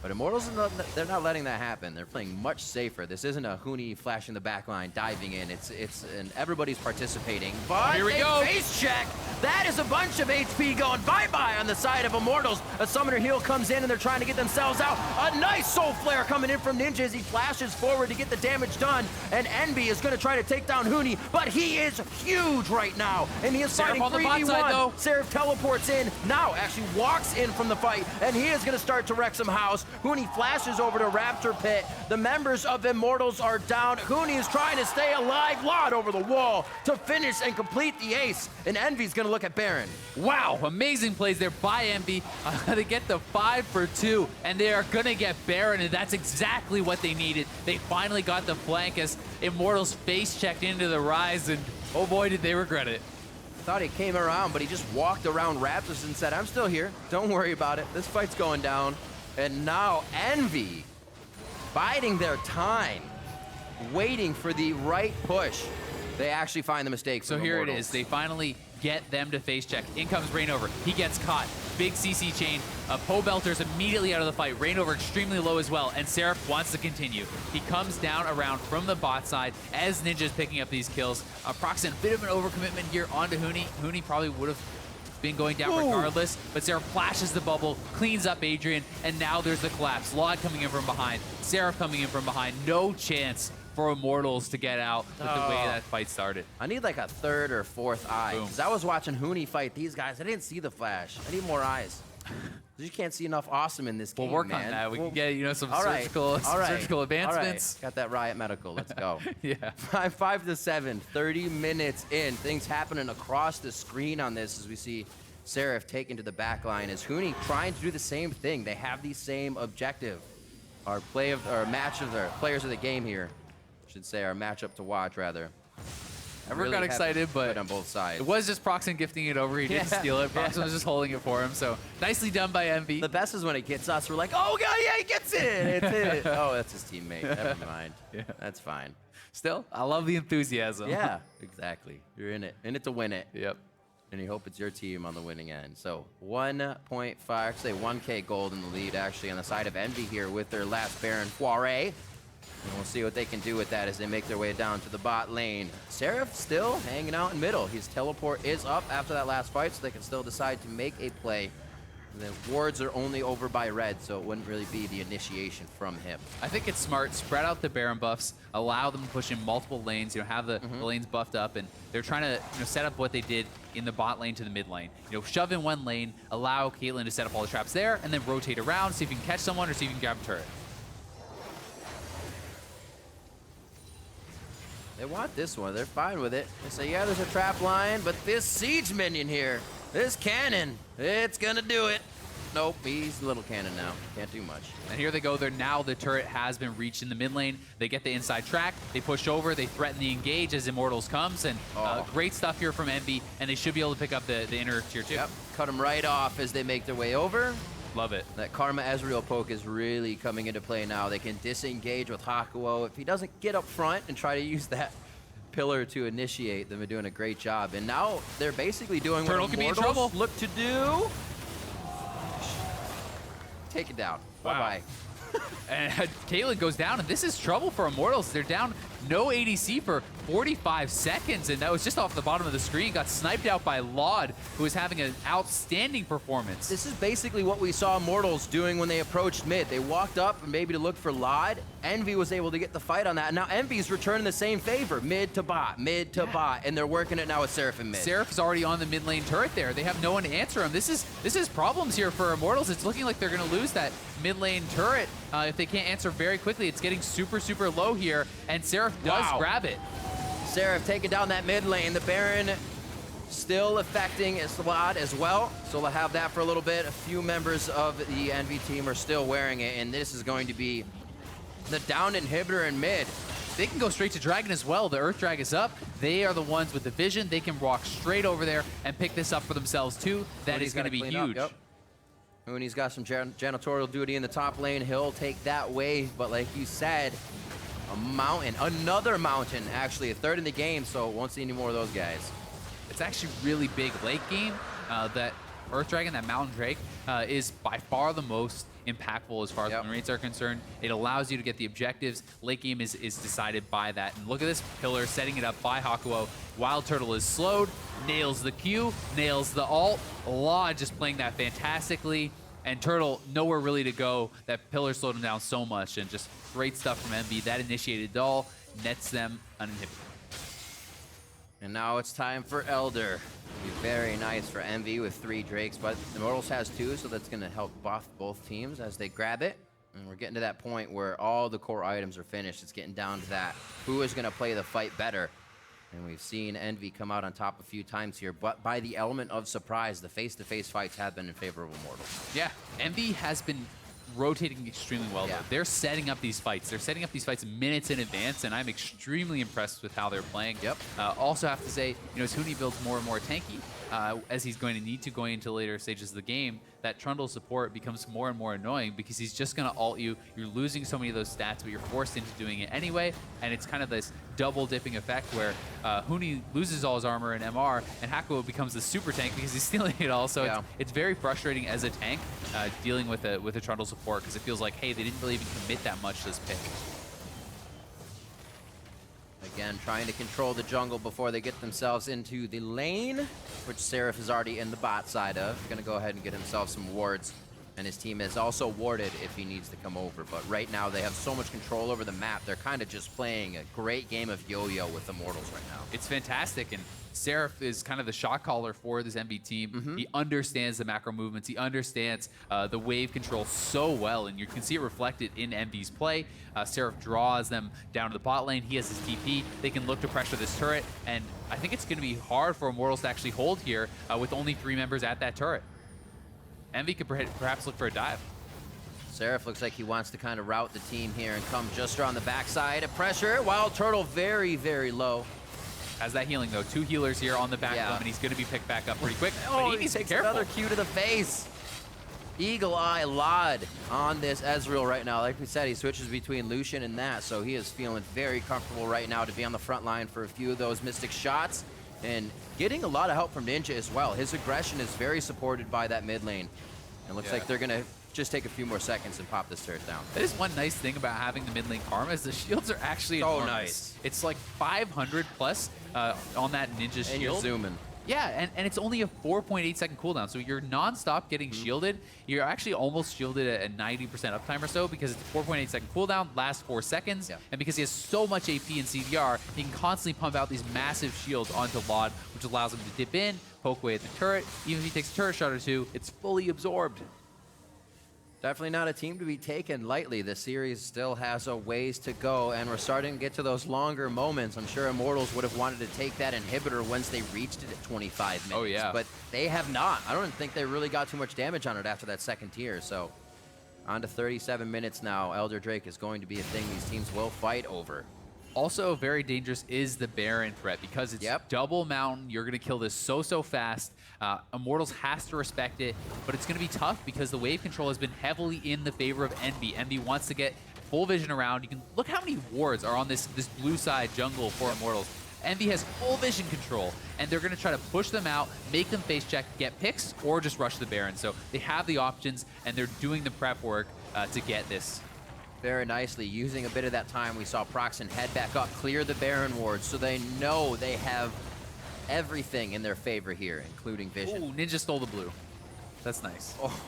But Immortals, they're not letting that happen. They're playing much safer. This isn't a Huni flashing the back line, diving in. And everybody's participating. But
here we go.
Face check. That is a bunch of HP going bye-bye on the side of Immortals. A summoner heal comes in and they're trying to get themselves out. A nice soul flare coming in from Ninja as he flashes forward to get the damage done. And Envy is going to try to take down Huni, but he is huge right now. And he is
Seraph
fighting 3v1. Seraph teleports in, now actually walks in from the fight, and he is going to start to wreck some house. Huni flashes over to Raptor Pit. The members of Immortals are down. Huni is trying to stay alive. LOD over the wall to finish and complete the ace. And Envy's going to look at Baron.
Wow, amazing plays there by Envy. They get the 5 for 2, and they are going to get Baron, and that's exactly what they needed. They finally got the flank as Immortals face checked into the Ryze, and oh boy, did they regret it.
Thought he came around, but he just walked around Raptors and said, I'm still here. Don't worry about it. This fight's going down. And now Envy biding their time, waiting for the right push. They actually find the mistake.
So here it is. They finally get them to face check. In comes Reignover. He gets caught. Big CC chain. Pobelter's immediately out of the fight. Reignover extremely low as well, and Seraph wants to continue. He comes down around from the bot side as Ninja's picking up these kills. Procxin, a bit of an overcommitment here onto Huni. Huni probably would have been going down regardless, but Seraph flashes the bubble, cleans up Adrian, and now there's the collapse. LOD coming in from behind, Seraph coming in from behind. No chance for Immortals to get out with the way that fight started.
I need like a third or fourth eye, because I was watching Huni fight these guys. I didn't see the flash. I need more eyes. You can't see enough awesome in this game,
We'll work
man.
on that. We can get, some
right.
surgical advancements.
Got that Riot Medical. Let's go.
Yeah.
5 to 7, 30 minutes in. Things happening across the screen on this as we see Seraph taken to the back line. Is Huni trying to do the same thing? They have the same objective. Our players of the game here, I should say, our matchup to watch rather.
Everyone got excited, but
on both sides.
It was just Procxin gifting it over. He didn't steal it. Procxin was just holding it for him. So nicely done by Envy.
The best is when it gets us. We're like, oh, God, yeah, he gets it. It's it. Oh, that's his teammate. Never mind. Yeah. That's fine.
Still, I love the enthusiasm.
Yeah, exactly. You're in it to win it.
Yep.
And you hope it's your team on the winning end. So 1.5, say 1K gold in the lead, actually, on the side of Envy here with their last Baron Foray. And we'll see what they can do with that as they make their way down to the bot lane. Seraph still hanging out in middle. His teleport is up after that last fight, so they can still decide to make a play. And the wards are only over by red, so it wouldn't really be the initiation from him.
I think it's smart. Spread out the Baron buffs. Allow them to push in multiple lanes. Have the lanes buffed up, and they're trying to set up what they did in the bot lane to the mid lane. Shove in one lane, allow Caitlyn to set up all the traps there, and then rotate around, see if you can catch someone or see if you can grab a turret.
They want this one. They're fine with it. They say, yeah, there's a trap line, but this siege minion here, this cannon, it's gonna do it. Nope, he's a little cannon now. Can't do much.
And here they go. Now the turret has been reached in the mid lane. They get the inside track. They push over. They threaten the engage as Immortals comes. And great stuff here from Envy. And they should be able to pick up the inner tier 2.
Yep, cut them right off as they make their way over.
Love it.
That Karma Ezreal poke is really coming into play now. They can disengage with Hakuho. If he doesn't get up front and try to use that pillar to initiate, then they're doing a great job. And now they're basically doing
Turtle
what
could be in trouble.
Immortals look to do. Take it down.
Wow.
Bye-bye.
And Caitlyn goes down, and this is trouble for Immortals. They're down no ADC for 45 seconds, and that was just off the bottom of the screen. Got sniped out by LOD, who is having an outstanding performance.
This is basically what we saw Immortals doing when they approached mid. They walked up maybe to look for LOD. Envy was able to get the fight on that, and now Envy's returning the same favor. Mid to bot, and they're working it now with Seraph and mid.
Seraph is already on the mid lane turret there. They have no one to answer him. This is problems here for Immortals. It's looking like they're going to lose that mid lane turret if they can't answer very quickly. It's getting super, super low here, and Seraph does grab it.
Seraph taking down that mid lane. The Baron still affecting LOD as well. So they'll have that for a little bit. A few members of the EnVy team are still wearing it, and this is going to be the down inhibitor in mid.
They can go straight to Dragon as well. The Earth Drag is up. They are the ones with the vision. They can walk straight over there and pick this up for themselves too. That is going to be huge.
Yep. Huni's got some janitorial duty in the top lane. He'll take that wave, but like you said, a mountain, another mountain, actually, a third in the game, so won't see any more of those guys.
It's actually really big late game. That Earth Dragon, that Mountain Drake, is by far the most impactful as far as win rates are concerned. It allows you to get the objectives. Late game is decided by that. And look at this pillar setting it up by Hakuho. wildturtle is slowed, nails the Q, nails the ult. LOD just playing that fantastically. And Turtle, nowhere really to go. That pillar slowed him down so much, and just great stuff from EnVy. That initiated it all, nets them uninhibited.
And now it's time for Elder. Be very nice for EnVy with 3 Drakes, but Immortals has 2, so that's going to help buff both teams as they grab it. And we're getting to that point where all the core items are finished. It's getting down to that. Who is going to play the fight better? And we've seen EnVy come out on top a few times here, but by the element of surprise, the face-to-face fights have been in favor of Immortals.
Yeah, EnVy has been rotating extremely well.
Yeah.
Though. They're setting up these fights. They're setting up these fights minutes in advance, and I'm extremely impressed with how they're playing.
Yep.
Also have to say, as Huni builds more and more tanky, as he's going to need to going into later stages of the game, that Trundle support becomes more and more annoying because he's just going to ult you. You're losing so many of those stats, but you're forced into doing it anyway, and it's kind of this double dipping effect where Huni loses all his armor and MR, and Hakuho becomes the super tank because he's stealing it all. So it's very frustrating as a tank dealing with a Trundle support because it feels like, hey, they didn't really even commit that much to this pick.
Again, trying to control the jungle before they get themselves into the lane, which Seraph is already in the bot side of. Going to go ahead and get himself some wards, and his team is also warded if he needs to come over. But right now, they have so much control over the map. They're kind of just playing a great game of yo-yo with Immortals right now.
It's fantastic, and Seraph is kind of the shot caller for this EnVy team. He understands the macro movements. He understands the wave control so well, and you can see it reflected in EnVy's play. Seraph draws them down to the bot lane. He has his TP. They can look to pressure this turret, and I think it's going to be hard for Immortals to actually hold here with only 3 members at that turret. EnVy could perhaps look for a dive.
Seraph looks like he wants to kind of route the team here and come just around the backside. A pressure. wildturtle very, very low.
Has that healing, though. 2 healers here on the back of him, and he's going to be picked back up pretty quick.
Oh, he takes another Q to the face. Eagle Eye LOD on this Ezreal right now. Like we said, he switches between Lucian and that, so he is feeling very comfortable right now to be on the front line for a few of those Mystic shots and getting a lot of help from Ninja as well. His aggression is very supported by that mid lane. And looks like they're going to just take a few more seconds and pop this turret down.
That is one nice thing about having the mid lane karma is the shields are actually enormous.
Nice.
It's like 500 plus on that Ninja shield.
And you're zooming.
Yeah, and it's only a 4.8 second cooldown, so you're non-stop getting shielded. You're actually almost shielded at a 90% uptime or so because it's a 4.8 second cooldown, lasts 4 seconds, and because he has so much AP and CDR, he can constantly pump out these massive shields onto LOD, which allows him to dip in, poke away at the turret. Even if he takes a turret shot or 2, it's fully absorbed.
Definitely not a team to be taken lightly. The series still has a ways to go, and we're starting to get to those longer moments. I'm sure Immortals would have wanted to take that inhibitor once they reached it at 25 minutes.
Oh, yeah.
But they have not. I don't think they really got too much damage on it after that second tier. So on to 37 minutes now. Elder Drake is going to be a thing these teams will fight over.
Also very dangerous is the Baron threat because it's double mountain. You're going to kill this so fast. Immortals has to respect it, but it's going to be tough because the wave control has been heavily in the favor of EnVy. EnVy wants to get full vision around. You can look how many wards are on this blue side jungle for Immortals. EnVy has full vision control, and they're going to try to push them out, make them face check, get picks, or just rush the Baron. So they have the options, and they're doing the prep work to get this.
Very nicely, using a bit of that time, we saw Procxin head back up, clear the Baron ward, so they know they have everything in their favor here, including vision.
Ooh, Ninja stole the blue. That's nice.
Oh,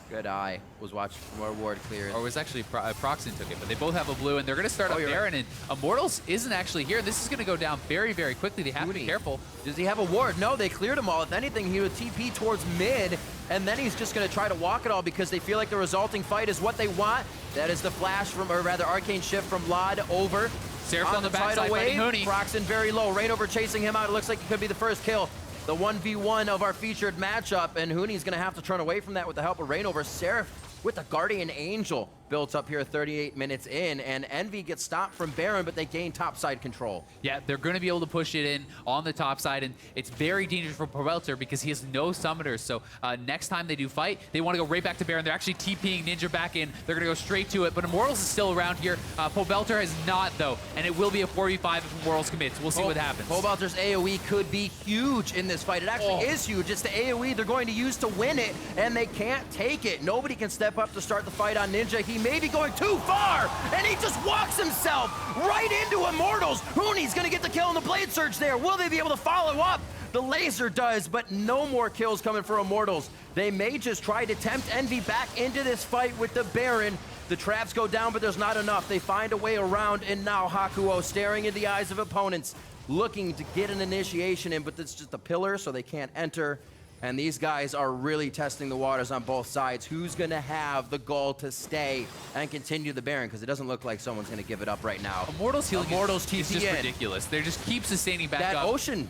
good eye. Was watching for more ward clearance.
Or it was actually Procxin took it, but they both have a blue, and they're going to start up Baron, and Immortals isn't actually here. This is going to go down very, very quickly. They have to be careful.
Does he have a ward? No, they cleared him all. If anything, he would TP towards mid, and then he's just going to try to walk it all because they feel like the resulting fight is what they want. That is the flash from, or rather, Arcane Shift from LOD over
Seraph on the backside fighting Huni.
Procxin very low. Reignover chasing him out. It looks like it could be the first kill. The 1v1 of our featured matchup, and Huni's gonna have to turn away from that with the help of Reignover. Seraph with the Guardian Angel built up here 38 minutes in, and EnVy gets stopped from Baron, but they gain topside control.
Yeah, they're going to be able to push it in on the top side, and it's very dangerous for Pobelter because he has no summoners. So next time they do fight, they want to go right back to Baron. They're actually TPing Ninja back in. They're going to go straight to it, but Immortals is still around here. Pobelter has not, though, and it will be a 4v5 if Immortals commits. We'll see what happens.
Pobelter's AoE could be huge in this fight. It actually is huge. It's the AoE they're going to use to win it, and they can't take it. Nobody can step up to start the fight on Ninja. He may be going too far, and he just walks himself right into Immortals. Huni's gonna get the kill on the blade surge there. Will they be able to follow up? The laser does, but no more kills coming for Immortals. They may just try to tempt EnVy back into this fight with the Baron. The traps go down, but there's not enough. They find a way around, and now Hakuho staring in the eyes of opponents, looking to get an initiation in, but it's just a pillar, so they can't enter. And these guys are really testing the waters on both sides. Who's gonna have the goal to stay and continue the Baron? Because it doesn't look like someone's gonna give it up right now.
Immortals healing is
TP
just ridiculous. They just keep sustaining back
that
up.
Ocean.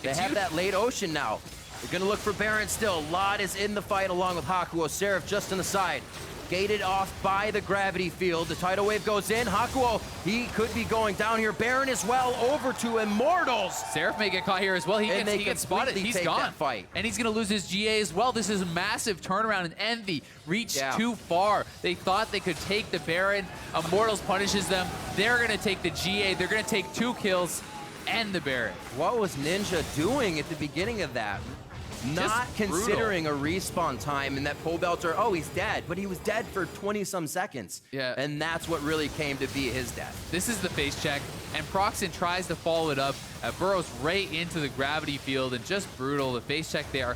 They have that late Ocean now. They're gonna look for Baron still. LOD is in the fight along with Hakuho. Seraph just on the side. Gated off by the gravity field. The tidal wave goes in. Hakuho, he could be going down here. Baron as well over to Immortals.
Seraph may get caught here as well. He gets spotted. He's gone.
Fight.
And he's going to lose his GA as well. This is a massive turnaround, and EnVy reached too far. They thought they could take the Baron. Immortals punishes them. They're going to take the GA. They're going to take 2 kills and the Baron.
What was Ninja doing at the beginning of that? Not considering a respawn time, and that Pobelter, oh, he's dead, but he was dead for 20-some seconds.
Yeah.
And that's what really came to be his death.
This is the face check, and Procxin tries to follow it up, burrows right into the gravity field, and just brutal. The face check there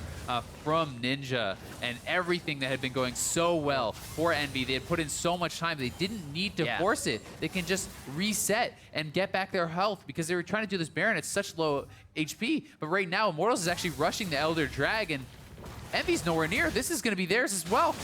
from Ninja, and everything that had been going so well for EnVy. They had put in so much time. They didn't need to force it. They can just reset and get back their health because they were trying to do this Baron at such low HP. But right now, Immortals is actually rushing the Elder Dragon. EnVy's nowhere near. This is going to be theirs as well.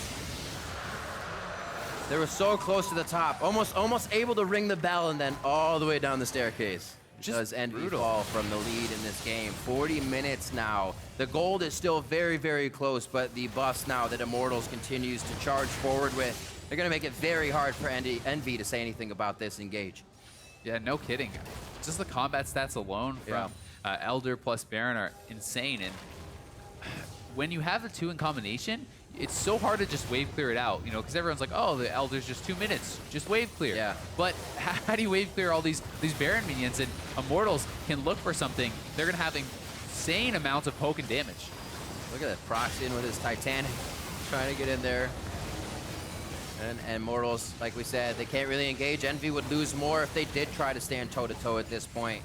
They were so close to the top, almost able to ring the bell, and then all the way down the staircase. Does EnVy fall from the lead in this game? 40 minutes now. The gold is still very, very close, but the buffs now that Immortals continues to charge forward with, they're going to make it very hard for EnVy to say anything about this engage.
Yeah, no kidding. Just the combat stats alone from Elder plus Baron are insane. And when you have the 2 in combination, it's so hard to just wave clear it out, you know, because everyone's like, oh, the Elder's just 2 minutes, just wave clear.
Yeah.
But how do you wave clear all these Baron minions? And Immortals can look for something. They're going to have insane amounts of poke and damage.
Look at that Procxin with his Titanic trying to get in there. And Immortals, like we said, they can't really engage. EnVy would lose more if they did try to stand toe-to-toe at this point.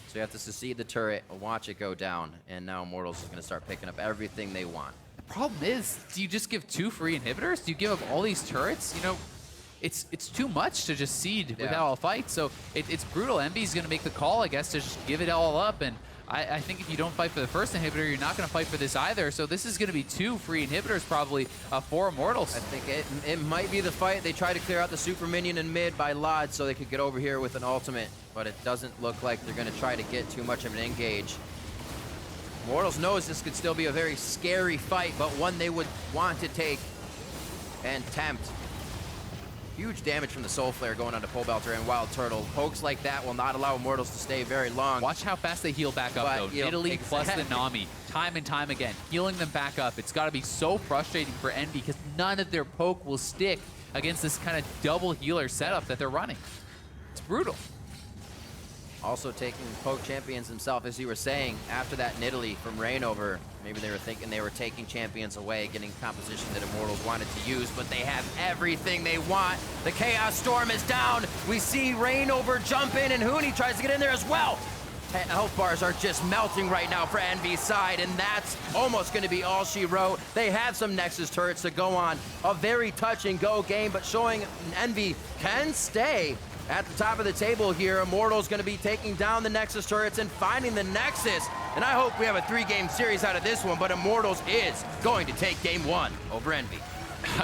So you have to succeed the turret, watch it go down, and now Immortals is going to start picking up everything they want.
The problem is, do you just give 2 free inhibitors? Do you give up all these turrets? You know, it's too much to just seed without all fight. So it's brutal. EnVy's going to make the call, I guess, to just give it all up. And I think if you don't fight for the first inhibitor, you're not going to fight for this either. So this is going to be 2 free inhibitors probably for Immortals.
I think it might be the fight. They try to clear out the super minion in mid by LOD so they could get over here with an ultimate, but it doesn't look like they're going to try to get too much of an engage. Immortals knows this could still be a very scary fight, but one they would want to take and tempt. Huge damage from the Soul Flare going onto Pobelter and wildturtle. Pokes like that will not allow Immortals to stay very long.
Watch how fast they heal back up, though. Nidalee plus the Nami, time and time again, healing them back up. It's got to be so frustrating for EnVy because none of their poke will stick against this kind of double healer setup that they're running. It's brutal.
Also taking poke champions himself, as you were saying, after that Nidalee from Reignover. Maybe they were thinking they were taking champions away, getting composition that Immortals wanted to use, but they have everything they want. The Chaos Storm is down. We see Reignover jump in, and Huni tries to get in there as well. Health bars are just melting right now for EnVy's side, and that's almost going to be all she wrote. They have some Nexus turrets to go on. A very touch-and-go game, but showing EnVy can stay at the top of the table here. Immortals going to be taking down the Nexus turrets and finding the Nexus. And I hope we have a 3-game series out of this one, but Immortals is going to take game 1 over EnVy.